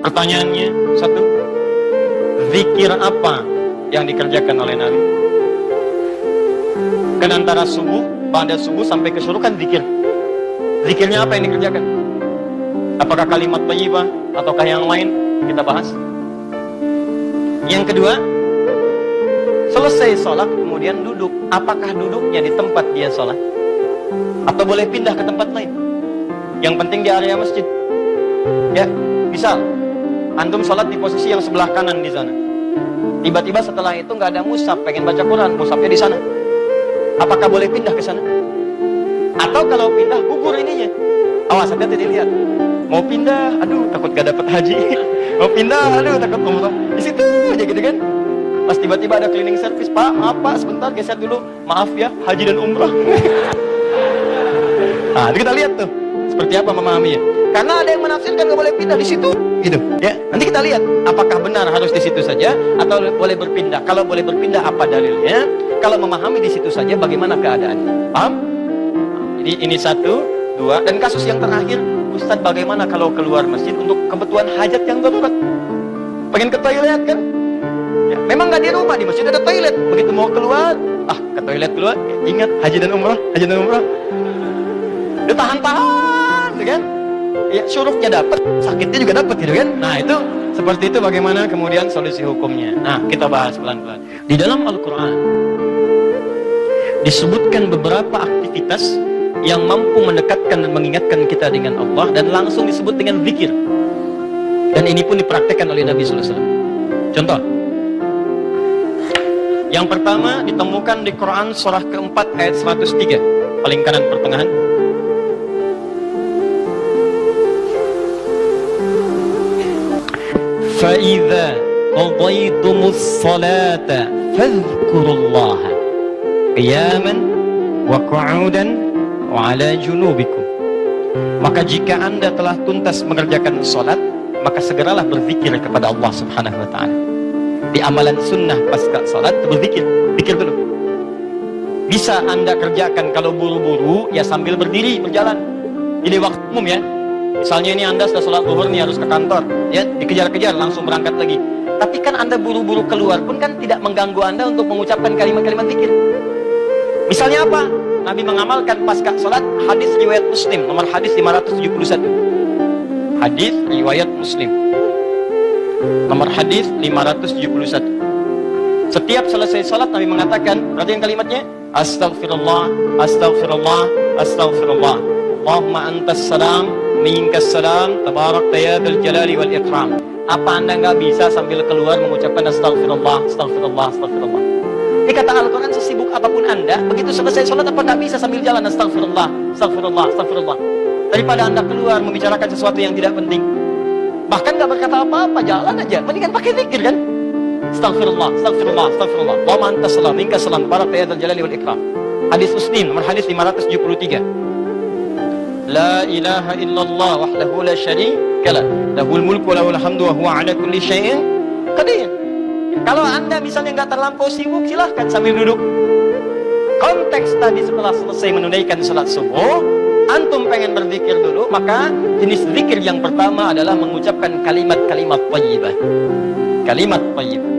Pertanyaannya satu, zikir apa yang dikerjakan oleh Nabi? Kan antara subuh, pada subuh sampai ke suruh kan zikir. Zikirnya apa yang dikerjakan? Apakah kalimat thayyibah ataukah yang lain? Kita bahas. Yang kedua, selesai sholat kemudian duduk. Apakah duduknya di tempat dia sholat? Atau boleh pindah ke tempat lain? Yang penting di area masjid. Ya, misal antum sholat di posisi yang sebelah kanan di sana. Tiba-tiba setelah itu nggak ada mushaf, pengen baca Quran, mushafnya di sana. Apakah boleh pindah ke sana? Atau kalau pindah, gugur ininya. Awas, hati-hati dilihat. Mau pindah, aduh takut gak dapat haji. Mau pindah, aduh takut umrah. Di situ aja gitu kan. Pas tiba-tiba ada cleaning service, Pak, maaf Pak, sebentar geser dulu. Maaf ya, haji dan umrah. Nah, kita lihat tuh seperti apa memahaminya. Karena ada yang menafsirkan nggak boleh pindah di situ, gitu. Ya, nanti kita lihat apakah benar harus di situ saja atau boleh berpindah. Kalau boleh berpindah, apa dalilnya? Kalau memahami di situ saja, bagaimana keadaannya? Paham? Jadi ini satu, dua, dan kasus yang terakhir, Ustadz, bagaimana kalau keluar masjid untuk kebutuhan hajat yang darurat? Pengen ke toilet kan? Ya, memang nggak di rumah, di masjid ada toilet. Begitu mau keluar, ke toilet keluar, ingat haji dan umrah, haji dan umrah. Dia tahan-tahan, kan? Ya, syurufnya dapat, sakitnya juga dapat, gitu kan? Nah, itu seperti itu bagaimana kemudian solusi hukumnya. Nah, kita bahas pelan-pelan. Di dalam Al-Quran disebutkan beberapa aktivitas yang mampu mendekatkan dan mengingatkan kita dengan Allah, dan langsung disebut dengan zikir. Dan ini pun dipraktekkan oleh Nabi sallallahu alaihi wasallam. Contoh, yang pertama ditemukan di Quran surah keempat ayat 103, paling kanan pertengahan. فَإِذَا قَضَيْتُمُ الصَّلَاةَ فَاذْكُرُوا اللَّهَ قِيَامًا وَقُعُودًا وَعَلَى جُنُوبِكُمْ. Maka jika anda telah tuntas mengerjakan salat, maka segeralah berzikir kepada Allah Subhanahu wa ta'ala. Di amalan sunnah pasca salat berzikir, zikir dulu. Bisa anda kerjakan kalau buru-buru, ya sambil berdiri, berjalan. Jadi waktu umum ya. Misalnya ini anda sudah sholat zuhur nih, harus ke kantor, ya dikejar-kejar langsung berangkat lagi. Tapi kan anda buru-buru keluar pun kan tidak mengganggu anda untuk mengucapkan kalimat-kalimat zikir. Misalnya apa? Nabi mengamalkan pasca sholat hadis riwayat Muslim nomor hadis 571. Hadis riwayat Muslim nomor hadis 571. Setiap selesai sholat Nabi mengatakan, perhatikan kalimatnya, Astaghfirullah, Astaghfirullah, Astaghfirullah. Allahumma antas salam, minkas salam, tabarakta ya dzal jalali wal ikram. Apa anda nggak bisa sambil keluar mengucapkan Astaghfirullah, Astaghfirullah, Astaghfirullah? Ini kata Al-Quran, sesibuk apapun anda, begitu selesai sholat apa nggak bisa sambil jalan Astaghfirullah, Astaghfirullah, Astaghfirullah? Daripada anda keluar membicarakan sesuatu yang tidak penting, bahkan nggak berkata apa-apa, jalan aja, mendingan pakai zikir kan? Astaghfirullah, Astaghfirullah, Astaghfirullah. Allahumma antas salam, minkas salam, tabarakta ya dzal jalali wal ikram. Hadis Muslim nomor hadis 573. La ilaha illallah wahdahu la syarika lah, lahul mulku wa lahul hamdu wa huwa ala kulli syai'in qadir. Kalau anda misalnya nggak terlampau sibuk, silahkan sambil duduk. Konteks tadi setelah selesai menunaikan salat subuh, antum pengen berzikir dulu, maka jenis zikir yang pertama adalah mengucapkan kalimat-kalimat thayyibah. Kalimat thayyibah.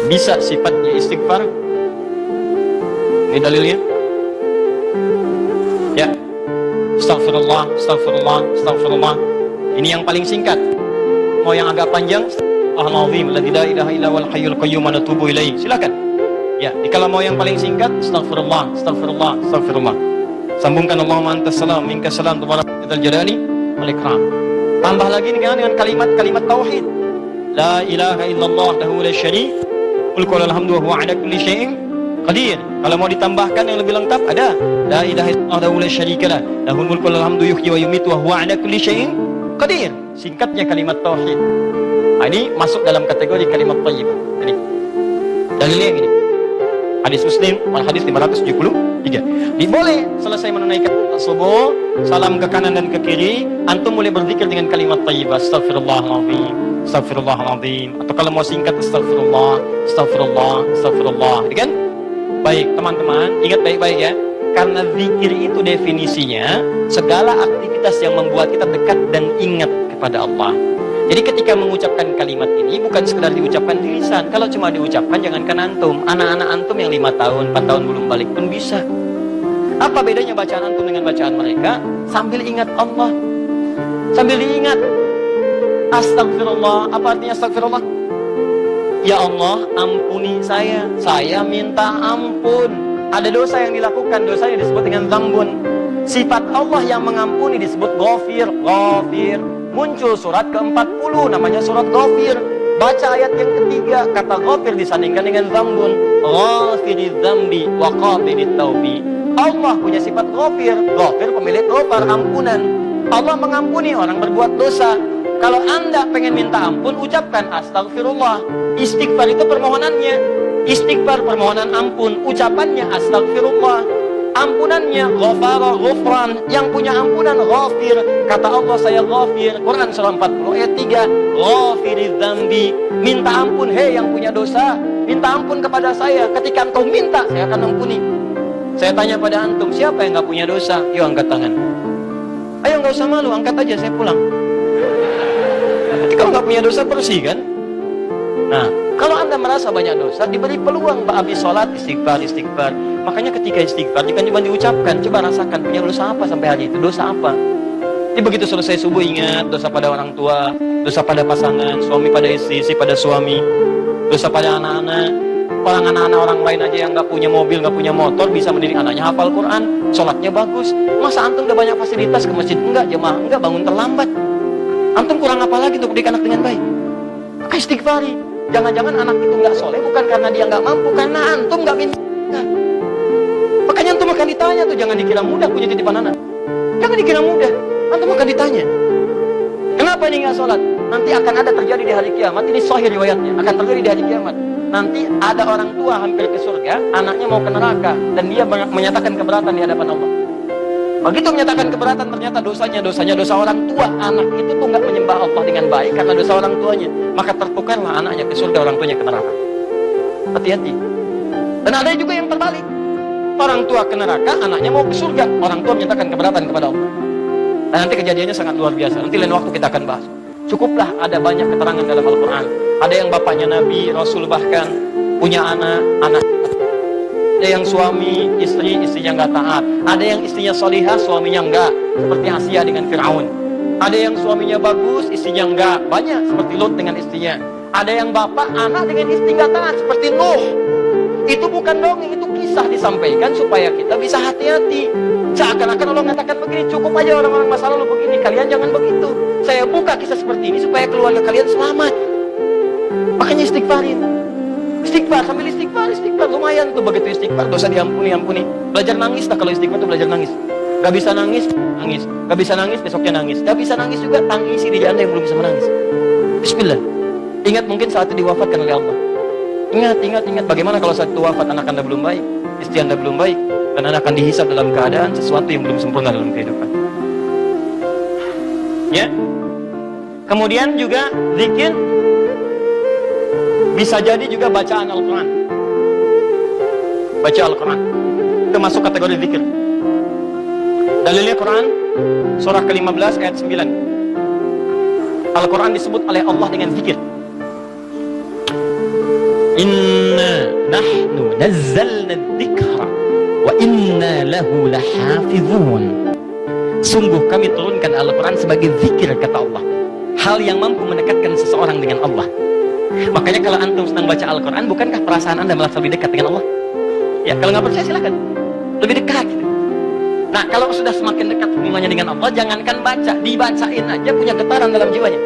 Bisa sifatnya istighfar. Ini dalilnya. Ya. Astaghfirullah, Astaghfirullah, Astaghfirullah. Ini yang paling singkat. Mau yang agak panjang, Astaghfirullahaladzim, la ilaha illa huwal hayyul qayyum wa natubu ilaihi. Silakan. Ya, kalau mau yang paling singkat, Astaghfirullah, Astaghfirullah, Astaghfirullah. Sambungkan Allahumma antas salam, minkas salam, tabarakta dzal jalali wal ikram. Tambah lagi dengan kalimat-kalimat tauhid. La ilaha illallah wahdahu la syarika lahu, mulku wa lahul hamdu wa huwa ala kulli syai'in qadir. Kalau mau ditambahkan yang lebih lengkap ada la ilaha illallah wahdahu la syarika lahu, lahul mulku wa lahul hamdu yuhyi wa yumiitu wa huwa ala kulli syai'in qadir. Singkatnya kalimat tauhid. Nah, ini masuk dalam kategori kalimat thayyibah. Ini dalilnya yang ini. Hadis Muslim, hadis 573. Boleh selesai menunaikan subuh, salam ke kanan dan ke kiri, antum mulai berzikir dengan kalimat thayyibah. Astaghfirullahaladzim, Astaghfirullahaladzim. Atau kalau mau singkat, Astaghfirullah, Astaghfirullah, Astaghfirullah. Kan? Baik, teman-teman, ingat baik-baik ya. Karena zikir itu definisinya segala aktivitas yang membuat kita dekat dan ingat kepada Allah. Jadi ketika mengucapkan kalimat ini bukan sekedar diucapkan di lisan. Kalau cuma diucapkan, jangankan antum, anak-anak antum yang 5 tahun, 4 tahun belum balik pun bisa. Apa bedanya bacaan antum dengan bacaan mereka? Sambil ingat Allah, sambil diingat. Astagfirullah. Apa artinya astagfirullah? Ya Allah, ampuni saya minta ampun. Ada dosa yang dilakukan, dosanya disebut dengan dzambun. Sifat Allah yang mengampuni disebut ghafir. Ghafir. Muncul surat ke-40 namanya surat Ghafir. Baca ayat yang ketiga, kata Ghafir disandingkan dengan dzambun. Ghafiriz dzambi wa qabilit taubi. Allah punya sifat Ghafir. Ghafir pemilik ghafar, ampunan. Allah mengampuni orang berbuat dosa. Kalau Anda pengen minta ampun, ucapkan astagfirullah. Istighfar itu permohonannya. Istighfar permohonan ampun, ucapannya astagfirullah. Ampunannya ghafara, ghufran. Yang punya ampunan ghafir. Kata Allah, saya ghafir. Quran surah 40 ayat 3. Ghafiriz dzambi. Minta ampun, hei yang punya dosa, minta ampun kepada saya. Ketika engkau minta, saya akan ampuni. Saya tanya pada antum, siapa yang gak punya dosa? Yuk angkat tangan. Ayo gak usah malu, angkat aja, saya pulang. Kalau gak punya dosa, bersih kan? Nah, kalau Anda merasa banyak dosa, diberi peluang habis sholat, istighfar. Makanya ketika istighfar, jangan cuma diucapkan, coba rasakan punya dosa apa sampai hari itu, dosa apa. Jadi begitu selesai subuh, ingat dosa pada orang tua, dosa pada pasangan, suami pada istri pada suami, dosa pada anak-anak. Anak-anak orang lain aja yang gak punya mobil, gak punya motor, bisa mendidik anaknya hafal Quran, sholatnya bagus. Masa antum udah banyak fasilitas ke masjid? Enggak, jemaah enggak, bangun terlambat. Antum kurang apa lagi untuk mendidik anak dengan baik? Maka istighfari. Jangan-jangan anak itu nggak soleh bukan karena dia nggak mampu, karena antum nggak minta. Makanya antum akan ditanya tuh, jangan dikira mudah punya titipan anak. Jangan dikira mudah, antum akan ditanya. Kenapa ini nggak sholat? Nanti akan ada terjadi di hari kiamat. Ini sahih riwayatnya, akan terjadi di hari kiamat. Nanti ada orang tua hampir ke surga, anaknya mau ke neraka, dan dia menyatakan keberatan di hadapan Allah. Begitu menyatakan keberatan, ternyata dosanya dosa orang tua. Anak itu tuh nggak menyembah Allah dengan baik karena dosa orang tuanya. Maka tertukarlah anaknya ke surga, orang tuanya ke neraka. Hati-hati. Dan ada juga yang terbalik. Orang tua ke neraka, anaknya mau ke surga. Orang tua menyatakan keberatan kepada Allah. Dan nanti kejadiannya sangat luar biasa. Nanti lain waktu kita akan bahas. Cukuplah ada banyak keterangan dalam Al-Quran. Ada yang bapaknya Nabi, Rasul bahkan punya anak. Ada yang suami, istrinya nggak taat. Ada yang istrinya solihah, suaminya enggak. Seperti Asia dengan Fir'aun. Ada yang suaminya bagus, istrinya enggak. Banyak seperti Lot dengan istrinya. Ada yang bapak, anak dengan istri nggak taat. Seperti Nuh. Itu bukan dongeng, itu kisah disampaikan supaya kita bisa hati-hati. Seakan-akan Allah mengatakan begini, cukup aja orang-orang masa lalu begini, kalian jangan begitu. Saya buka kisah seperti ini supaya keluarga kalian selamat. Makanya istighfarin. Istighfar, sambil istighfar, lumayan tuh begitu istighfar, dosa diampuni. Belajar nangis lah, kalau istighfar tuh belajar nangis. Gak bisa nangis, gak bisa nangis, besoknya nangis. Gak bisa nangis juga, tangisi diri Anda yang belum bisa menangis. Bismillah. Ingat mungkin saat itu diwafatkan oleh Allah. Ingat, bagaimana kalau saat itu wafat anak Anda belum baik, istri Anda belum baik, dan Anda akan dihisab dalam keadaan sesuatu yang belum sempurna dalam kehidupan. Ya. Kemudian juga zikir bisa jadi juga bacaan Al-Quran. Baca Al-Quran itu masuk kategori zikir. Dalilnya Quran surah ke-15 ayat 9. Al-Quran disebut oleh Allah dengan zikir. Inna nahnu nazzalna dzikra wa inna lahu lahafizun. Sungguh kami turunkan Al-Quran sebagai zikir, kata Allah. Hal yang mampu mendekatkan seseorang dengan Allah. Makanya kalau antum sedang baca Al-Quran, bukankah perasaan Anda merasa lebih dekat dengan Allah? Ya, kalau nggak percaya silakan. Lebih dekat gitu. Nah, kalau sudah semakin dekat hubungannya dengan Allah, jangankan baca, dibacain aja punya getaran dalam jiwanya.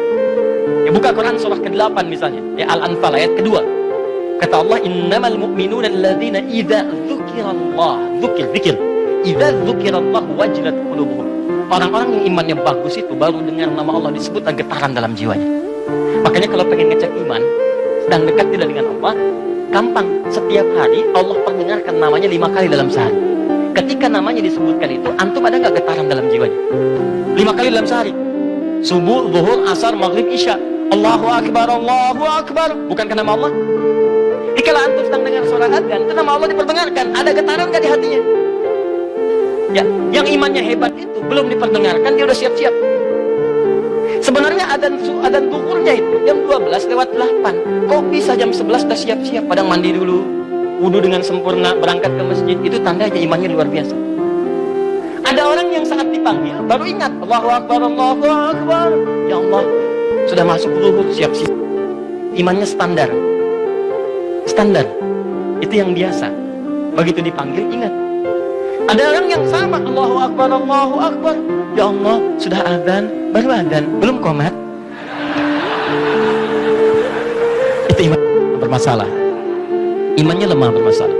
Ya, buka Quran surah ke-8 misalnya, ya Al-Anfal ayat kedua. Kata Allah, innamal mu'minuna alladzina idza dzukirallah, dzikir. Idza dzukirallah wajilat qulubuhum. Orang-orang yang imannya bagus itu baru dengar nama Allah disebut getaran dalam jiwanya. Makanya kalau pengen ngecek iman, sedang dekat tidak dengan Allah, gampang. Setiap hari Allah perdengarkan namanya 5 kali dalam sehari. Ketika namanya disebutkan itu, antum ada nggak getaran dalam jiwanya? 5 kali dalam sehari. Subuh, zuhur, asar, maghrib, isya. Allahu Akbar, Allahu Akbar. Bukankah nama Allah? Kalau antum sedang dengar suara adzan, itu nama Allah diperdengarkan. Ada getaran nggak di hatinya? Ya, yang imannya hebat itu belum diperdengarkan dia udah siap-siap. Sebenarnya adzan zuhurnya itu jam 12:08. Kok bisa jam 11 udah siap-siap? Padahal mandi dulu, wudu dengan sempurna, berangkat ke masjid. Itu tandanya imannya luar biasa. Ada orang yang saat dipanggil baru ingat, Allahu Akbar, Allahu Akbar. Ya Allah, sudah masuk zuhur, siap-siap. Imannya standar. Standar. Itu yang biasa. Begitu dipanggil ingat. Ada orang yang sama, Allahu Akbar, Allahu Akbar. Ya Allah, sudah adzan, baru adzan, belum qomat. Itu iman bermasalah. Imannya lemah bermasalah.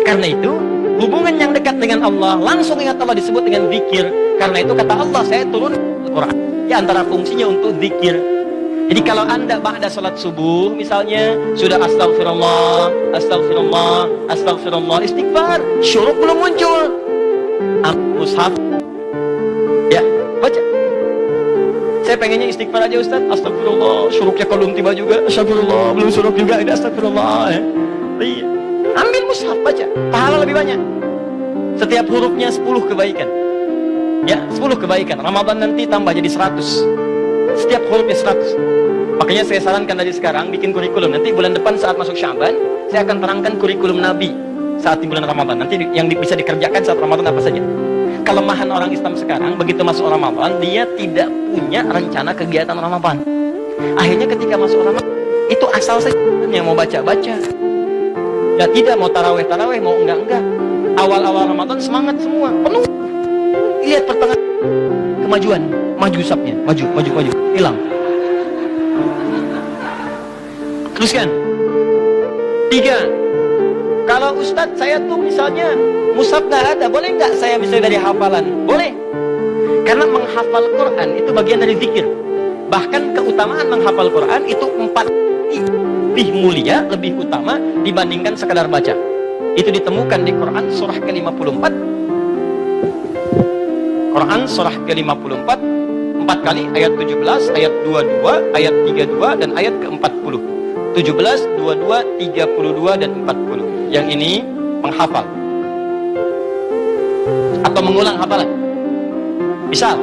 Karena itu, hubungan yang dekat dengan Allah, langsung ingat Allah disebut dengan zikir. Karena itu kata Allah, saya turun Al-Quran. Ya, antara fungsinya untuk zikir. Jadi kalau anda ba'da salat subuh misalnya sudah astagfirullah, astagfirullah, astagfirullah, istighfar, syuruk belum muncul, mushaf, ya baca. Saya pengennya istighfar aja Ustaz, astagfirullah, syuruknya belum tiba juga, astagfirullah, belum syuruk juga, ada astagfirullah. Iya. Ambil mushaf baca, pahala lebih banyak. Setiap hurufnya 10 kebaikan. Ya, 10 kebaikan. Ramadan nanti tambah jadi 100. Setiap hurufnya 100. Makanya saya sarankan dari sekarang bikin kurikulum. Nanti bulan depan saat masuk Sya'ban, saya akan terangkan kurikulum Nabi saat di bulan Ramadan. Nanti yang bisa dikerjakan saat Ramadan apa saja. Kelemahan orang Islam sekarang, begitu masuk Ramadan, dia tidak punya rencana kegiatan Ramadan. Akhirnya ketika masuk Ramadan, itu asal saja yang mau baca-baca. Ya tidak, mau taraweh-taraweh, mau enggak-enggak. Awal-awal Ramadan semangat semua, penuh. Lihat pertengahan kemajuan, maju sapnya, maju, hilang. Teruskan. 3. Kalau Ustadz saya tuh misalnya mushaf nggak ada, boleh nggak saya bisa dari hafalan? Boleh. Karena menghafal Quran itu bagian dari zikir. Bahkan keutamaan menghafal Quran itu 4 lebih mulia, lebih utama dibandingkan sekadar baca. Itu ditemukan di Quran surah ke-54. Quran surah ke-54 4 kali, ayat 17, ayat 22, ayat 32 dan ayat ke-40. 17, 22, 32 dan 40. Yang ini menghafal atau mengulang hafalan. Misal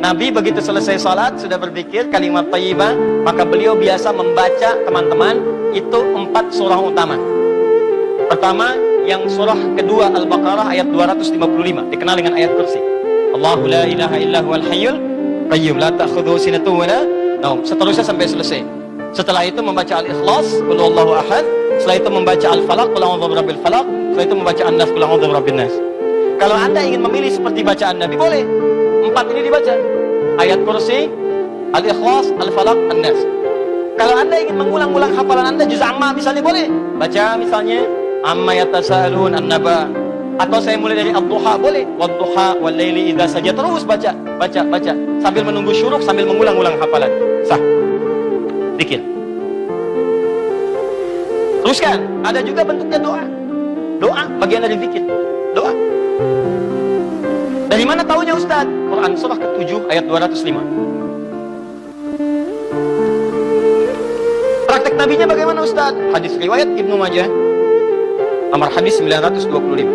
Nabi begitu selesai salat sudah berzikir kalimat thayyibah, maka beliau biasa membaca teman-teman itu 4 surah utama. Pertama yang surah kedua Al-Baqarah ayat 255 dikenal dengan ayat kursi. Allahu la ilaha illa huwal hayyul qayyum la ta'khudhuhu sinatun wa la naum. Seterusnya sampai selesai. Setelah itu membaca Al-Ikhlas, Qul huwallahu ahad. Setelah itu membaca Al-Falaq, Qul a'udzu birabbil falaq. Setelah itu membaca An-Nas, Qul a'udzu birabbin nas. Kalau anda ingin memilih seperti bacaan Nabi, boleh 4 ini dibaca. Ayat kursi, Al-Ikhlas, Al-Falaq, An-Nas. Kalau anda ingin mengulang-ulang hafalan anda, juz amma misalnya boleh. Baca misalnya Amma yatasaalun an-naba. Atau saya mulai dari Ad-Duha boleh. Wad-duha wal-laili idza saja, terus baca sambil menunggu syuruk, sambil mengulang-ulang hafalan. Sah. Zikir. Teruskan, ada juga bentuknya doa. Doa bagian dari zikir. Doa. Dari mana tahunya Ustaz? Quran surah ke-7 ayat 205. Praktek nabinya bagaimana Ustaz? Hadis riwayat Ibnu Majah nomor hadis 925.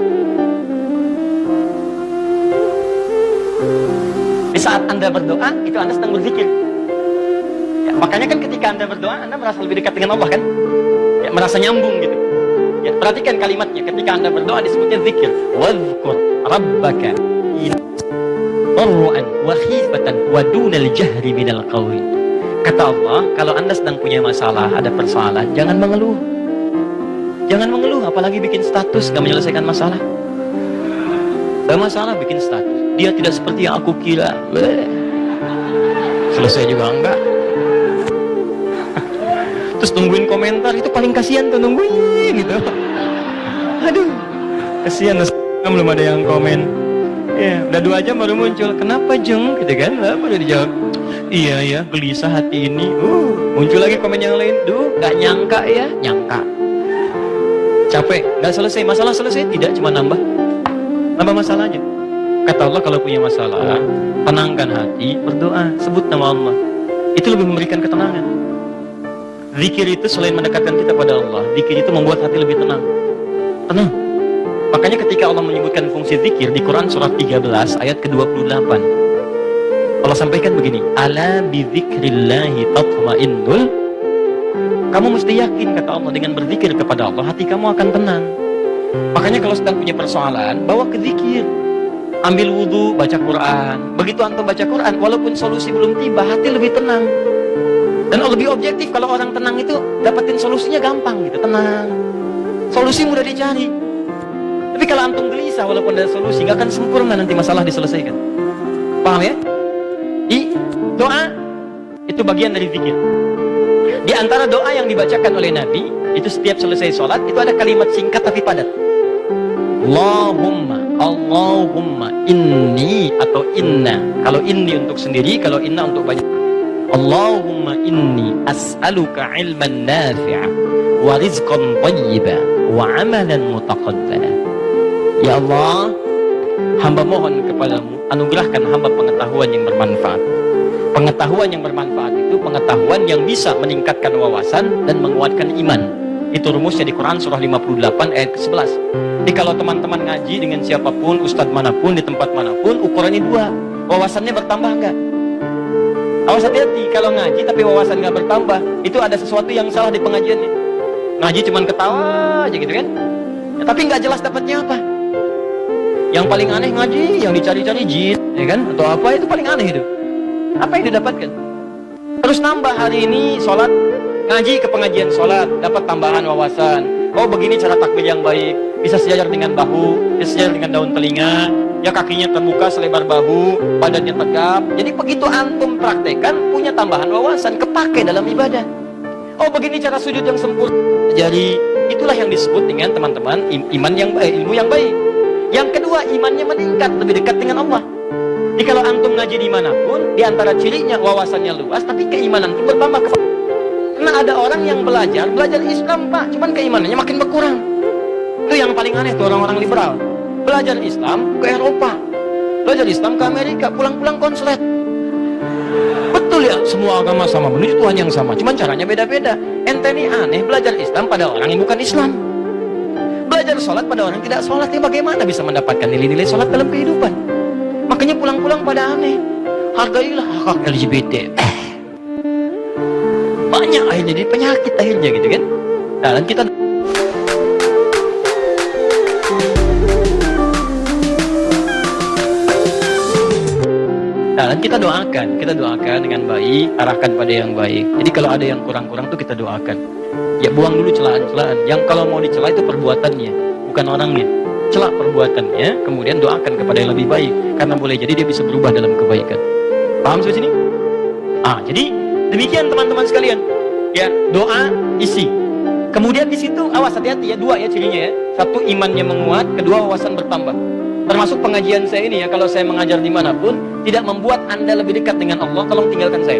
Di saat anda berdoa, itu anda sedang berzikir. Ya, makanya kan ketika anda berdoa, anda merasa lebih dekat dengan Allah kan? Ya, merasa nyambung gitu. Ya, perhatikan kalimatnya. Ketika anda berdoa disebutnya zikir. Wadhkur rabbaka darru'an wa khifatan wa dunal jahri minal qawli. Kata Allah, kalau anda sedang punya masalah, ada persoalan, jangan mengeluh. Jangan mengeluh, apalagi bikin status, gak menyelesaikan masalah. Gak masalah bikin status. Dia tidak seperti yang aku kira. Selesai juga enggak. Terus tungguin komentar, itu paling kasihan tuh, nungguin gitu. Aduh, kasihan, belum ada yang komen. Ya, udah 2 jam baru muncul. Kenapa Jeng? Gitu kan, baru dijawab. Iya ya, gelisah hati ini. Muncul lagi komen yang lain. Duh, gak nyangka ya, nyangka. Capek, gak selesai, masalah selesai, tidak, cuma nambah masalahnya. Kata Allah, kalau punya masalah, tenangkan hati, berdoa, sebut nama Allah. Itu lebih memberikan ketenangan. Zikir itu selain mendekatkan kita pada Allah, zikir itu membuat hati lebih tenang. Tenang. Makanya ketika Allah menyebutkan fungsi zikir di Quran surat 13 ayat ke-28, Allah sampaikan begini, ala bidzikrillahi tatma'innul. Kamu mesti yakin, kata Allah, dengan berzikir kepada Allah hati kamu akan tenang. Makanya kalau sedang punya persoalan, bawa ke zikir. Ambil wudu, baca Quran. Begitu antum baca Quran, walaupun solusi belum tiba, hati lebih tenang. Dan lebih objektif, kalau orang tenang itu dapetin solusinya gampang gitu, tenang. Solusi mudah dicari. Tapi kalau antum gelisah walaupun ada solusi, nggak akan sempurna nanti masalah diselesaikan. Paham ya? Doa itu bagian dari zikir. Di antara doa yang dibacakan oleh Nabi, itu setiap selesai sholat, itu ada kalimat singkat tapi padat. Allahumma inni atau inna. Kalau inni untuk sendiri, kalau inna untuk banyak. Allahumma inni as'aluka ilman nafi'a wa rizqan thayyiba wa amalan mutaqabbala. Ya Allah, hamba mohon kepadamu, anugerahkan hamba pengetahuan yang bermanfaat. Pengetahuan yang bermanfaat itu pengetahuan yang bisa meningkatkan wawasan dan menguatkan iman. Itu rumusnya di Quran surah 58 ayat ke-11. Jadi kalau teman-teman ngaji dengan siapapun, ustadz manapun, di tempat manapun, ukurannya dua. Wawasannya bertambah enggak? Awas hati-hati, kalau ngaji tapi wawasan nggak bertambah, itu ada sesuatu yang salah di pengajiannya. Ngaji cuman ketawa aja gitu kan, ya, tapi nggak jelas dapatnya apa. Yang paling aneh ngaji, yang dicari-cari jin, ya kan, atau apa, itu paling aneh itu. Apa yang didapatkan? Terus nambah hari ini sholat, ngaji ke pengajian sholat, dapat tambahan wawasan. Oh begini cara takbir yang baik, bisa sejajar dengan bahu, bisa sejajar dengan daun telinga, ya kakinya terbuka selebar bahu, badannya tegap. Jadi begitu antum praktekkan, punya tambahan wawasan, kepake dalam ibadah. Oh begini cara sujud yang sempurna. Jadi itulah yang disebut dengan teman-teman iman yang baik, ilmu yang baik. Yang kedua, imannya meningkat, lebih dekat dengan Allah. Jadi kalau antum ngaji dimanapun, di antara cirinya wawasannya luas, tapi keimanan itu bertambah. Karena ada orang yang belajar Islam Pak, cuman keimanannya makin berkurang. Itu yang paling aneh tuh orang-orang liberal. Belajar Islam ke Eropa, belajar Islam ke Amerika, pulang-pulang konslet. Betul ya, semua agama sama, menuju Tuhan yang sama, cuman caranya beda-beda. Ente ini aneh belajar Islam pada orang yang bukan Islam. Belajar sholat pada orang yang tidak sholat, ya bagaimana bisa mendapatkan nilai-nilai sholat dalam kehidupan? Makanya pulang-pulang pada aneh. Hargailah hak LGBT. Banyak akhirnya jadi penyakit akhirnya gitu kan. Nah, dan kita doakan dengan baik, arahkan pada yang baik. Jadi kalau ada yang kurang-kurang tuh kita doakan. Ya buang dulu celaan-celaan. Yang kalau mau dicela itu perbuatannya, bukan orangnya. Celak perbuatannya, kemudian doakan kepada yang lebih baik. Karena boleh jadi dia bisa berubah dalam kebaikan. Paham sampai sini? Jadi demikian teman-teman sekalian. Ya, doa isi. Kemudian di situ awas hati-hati ya, dua ya cirinya ya. Satu, imannya menguat, kedua wawasan bertambah. Termasuk pengajian saya ini ya, kalau saya mengajar dimanapun, tidak membuat Anda lebih dekat dengan Allah, tolong tinggalkan saya.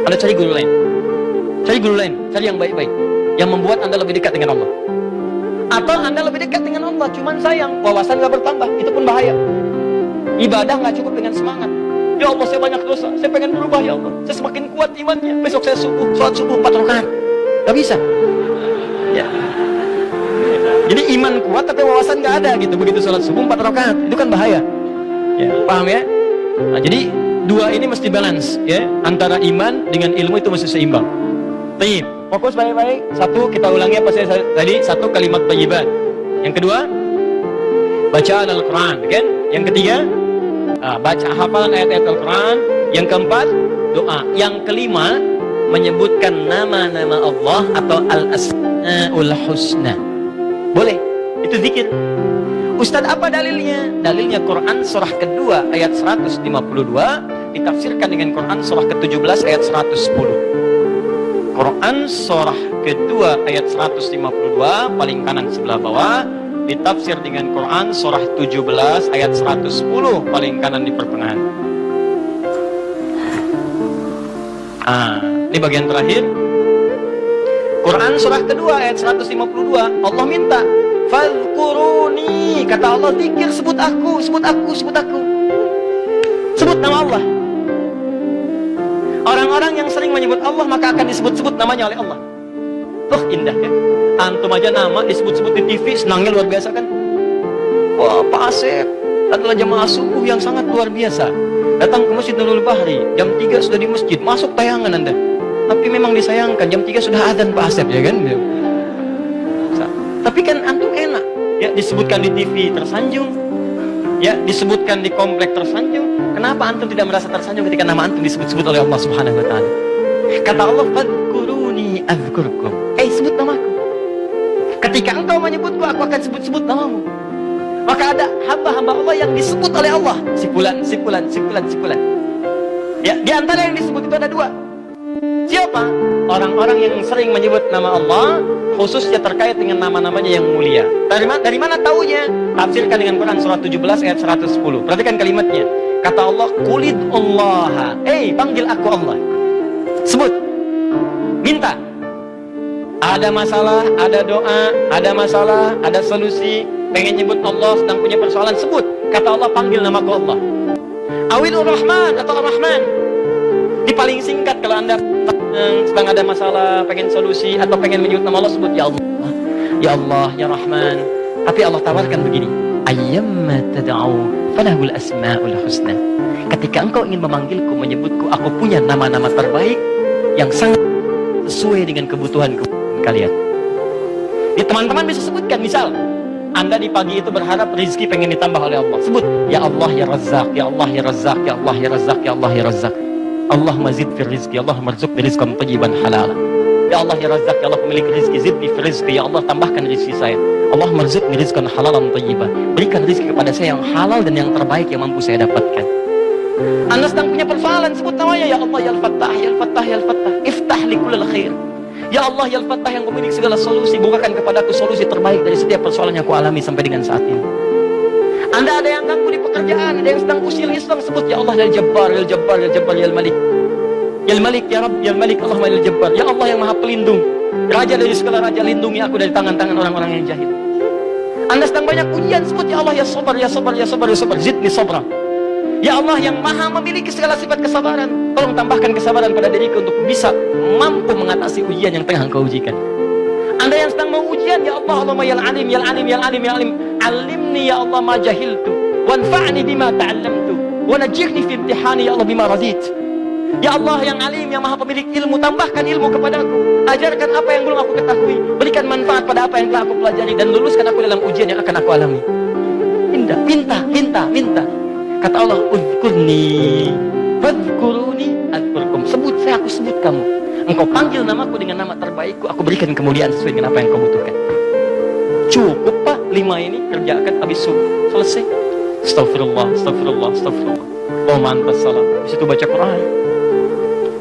Anda cari guru lain. Cari guru lain, cari yang baik-baik, yang membuat Anda lebih dekat dengan Allah. Atau Anda lebih dekat dengan Allah, cuman sayang, wawasan gak bertambah, itu pun bahaya. Ibadah gak cukup dengan semangat. Ya Allah, saya banyak dosa, saya pengen berubah ya Allah, saya semakin kuat imannya, besok saya sholat subuh 4 rakaat. Gak bisa. Ya. Jadi iman kuat tapi wawasan gak ada gitu. Begitu sholat subuh 4 rakaat, itu kan bahaya. Ya, paham ya? Nah, jadi dua ini mesti balance ya, antara iman dengan ilmu itu mesti seimbang. Baik, fokus baik-baik. Satu, kita ulangi apa saya tadi, satu kalimat thayyibat. Yang kedua, bacaan Al-Quran kan? Yang ketiga, baca hafalan ayat-ayat Al-Quran. Yang keempat, doa. Yang kelima, menyebutkan nama-nama Allah atau Al-Asma'ul Husna. Boleh, itu zikir. Ustadz, apa dalilnya? Dalilnya Quran surah kedua ayat 152 ditafsirkan dengan Quran surah ke-17 ayat 110. Quran surah kedua ayat 152 paling kanan sebelah bawah ditafsir dengan Quran surah 17 ayat 110 paling kanan di pertengahan. Ini bagian terakhir. Quran surah kedua ayat 152 Allah minta fadhkuruni, kata Allah, zikir, sebut aku, sebut aku, sebut aku, sebut nama Allah. Orang-orang yang sering menyebut Allah maka akan disebut-sebut namanya oleh Allah. Indah kan? Antum aja nama disebut-sebut di TV, senangnya luar biasa kan? Wah, Pak Asep adalah jamaah subuh yang sangat luar biasa. Datang ke Masjid Nurul Bahri, jam 3 sudah di masjid, masuk tayangan Anda. Tapi memang disayangkan, jam 3 sudah adzan Pak Asep, ya kan? Tapi kan antum enak, ya disebutkan di TV tersanjung, ya disebutkan di komplek tersanjung. Kenapa antum tidak merasa tersanjung ketika nama antum disebut-sebut oleh Allah Subhanahu wa taala? Kata Allah, "Fadhkuruni adzkurkum." Sebut namaku. Ketika engkau menyebutku, aku akan sebut-sebut namamu. Maka ada hamba-hamba Allah yang disebut oleh Allah, si fulan, si fulan, si fulan, si fulan. Ya, di antara yang disebut itu ada 2. Siapa? Orang-orang yang sering menyebut nama Allah, khususnya terkait dengan nama-namanya yang mulia. Dari mana taunya? Tafsirkan dengan Quran surah 17 ayat 110. Perhatikan kalimatnya. Kata Allah, "Qulid Allah." Panggil aku Allah. Sebut. Minta. Ada masalah, ada doa, ada masalah, ada solusi, pengen nyebut Allah, sedang punya persoalan, sebut. Kata Allah, panggil namaku Allah. Awil Rahman atau Ar-Rahman. Di paling singkat kalau Anda sedang ada masalah, pengen solusi atau pengen menyebut nama Allah, sebut ya Allah. Ya Allah, ya Rahman. Tapi Allah tawarkan begini, ayyamma tad'u falahul asmaul husna. Ketika engkau ingin memanggilku, menyebutku, aku punya nama-nama terbaik yang sangat sesuai dengan kebutuhan kalian. Ya, teman-teman bisa sebutkan, misal Anda di pagi itu berharap rezeki pengen ditambah oleh Allah, sebut ya Allah ya Razzaq, ya Allah ya Razzaq, ya Allah ya Razzaq, ya Allah ya Razzaq. Allahumma zid fir rizqi, Allahumma rzuqni rizqan tayyiban halala. Ya Allah ya Razzaq, ya Allah pemilik rezeki, zidni fir rizqi, ya Allah tambahkan rezeki saya. Allahumma rzuqni rizqan halalan tayyiban, berikan rezeki kepada saya yang halal dan yang terbaik yang mampu saya dapatkan. Anda sedang punya persoalan, sebut namanya ya Allah ya Al-Fattah, ya Al-Fattah, ya Al-Fattah. Iftah li kullil khair. Ya Allah ya Al-Fattah yang memiliki segala solusi, bukakan kepadaku solusi terbaik dari setiap persoalan yang aku alami sampai dengan saat ini. Anda ada yang ganggu di pekerjaan, ada yang sedang usil Islam, sebut ya Allah ya Jabbar, ya Jabbar, ya Jabbar, ya Malik. Ya Malik, ya Rabb, ya Malik, Allahumma ya Jabbar. Ya Allah yang Maha Pelindung, Raja dari segala raja, lindungi aku dari tangan-tangan orang-orang yang jahil. Anda sedang banyak ujian, sebut ya Allah ya Sabar, ya Sabar, ya Sabar, ya Sabar, zidni sabra. Ya Allah yang Maha memiliki segala sifat kesabaran, tolong tambahkan kesabaran pada diriku untuk bisa mampu mengatasi ujian yang tengah engkau ujikan. Anda yang sedang mau ujian, ya Allah, Allahumma ya Alim, ya Alim, ya Alim, ya Alim, alimni ya Allah ma jahiltu, wanfa'ni bima ta'allamtu, wa najirni fi imtihani ya Allah bima radit. Ya Allah yang Alim, yang Maha pemilik ilmu, tambahkan ilmu kepadaku, ajarkan apa yang belum aku ketahui, berikan manfaat pada apa yang telah aku pelajari, dan luluskan aku dalam ujian yang akan aku alami. Minta. Kata Allah, "Udhkurni fadhkuruni adzkurkum." Sebut saya, aku sebut kamu. Engkau panggil namaku dengan nama terbaikku, aku berikan kemuliaan sesuai dengan apa yang kau butuhkan. Cukup Pak, 5 ini kerjakan habis subuh, selesai. Astagfirullah, astagfirullah, astagfirullah. Allahumma antas salam. Di situ baca Quran.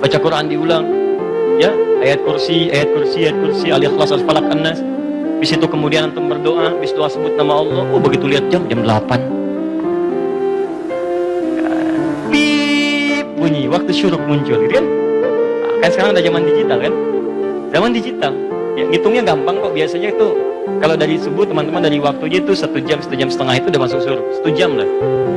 Baca Quran diulang. Ya, ayat kursi, Al-Ikhlas, Al-Falaq, An-Nas. Di situ kemudian antum berdoa, habis doa sebut nama Allah. Begitu lihat jam 8. Bunyi waktu syuruk muncul, gitu kan? Kan sekarang ada zaman digital kan? Zaman digital. Ya, ngitungnya gampang kok. Biasanya itu kalau dari subuh teman-teman dari waktunya itu 1 jam, 1 jam setengah itu udah masuk syuruk. 1 jam lah.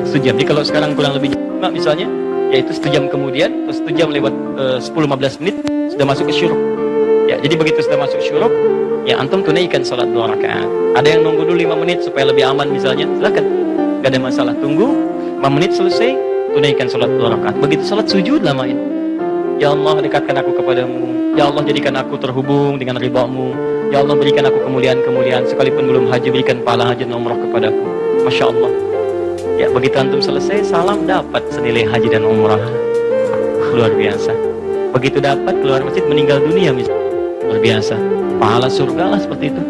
1 jam. Jadi kalau sekarang kurang lebih jam misalnya, yaitu 1 jam kemudian, terus 1 jam lewat 10-15 menit sudah masuk ke syuruk. Ya, jadi begitu sudah masuk syuruk, ya antum tunaikan salat 2 rakaat. Ada yang nunggu dulu 5 menit supaya lebih aman misalnya, silakan. Gak ada masalah. Tunggu 5 menit selesai, tunaikan salat 2 rakaat. Begitu salat sujud lamain. Ya Allah, dekatkan aku kepadamu. Ya Allah, jadikan aku terhubung dengan ridha-Mu. Ya Allah, berikan aku kemuliaan-kemuliaan. Sekalipun belum haji, berikan pahala haji dan umrah kepadaku. Masya Allah. Ya, begitu antum selesai, salam dapat senilai haji dan umrah. Luar biasa. Begitu dapat, keluar masjid meninggal dunia misalnya. Luar biasa. Pahala surga lah seperti itu.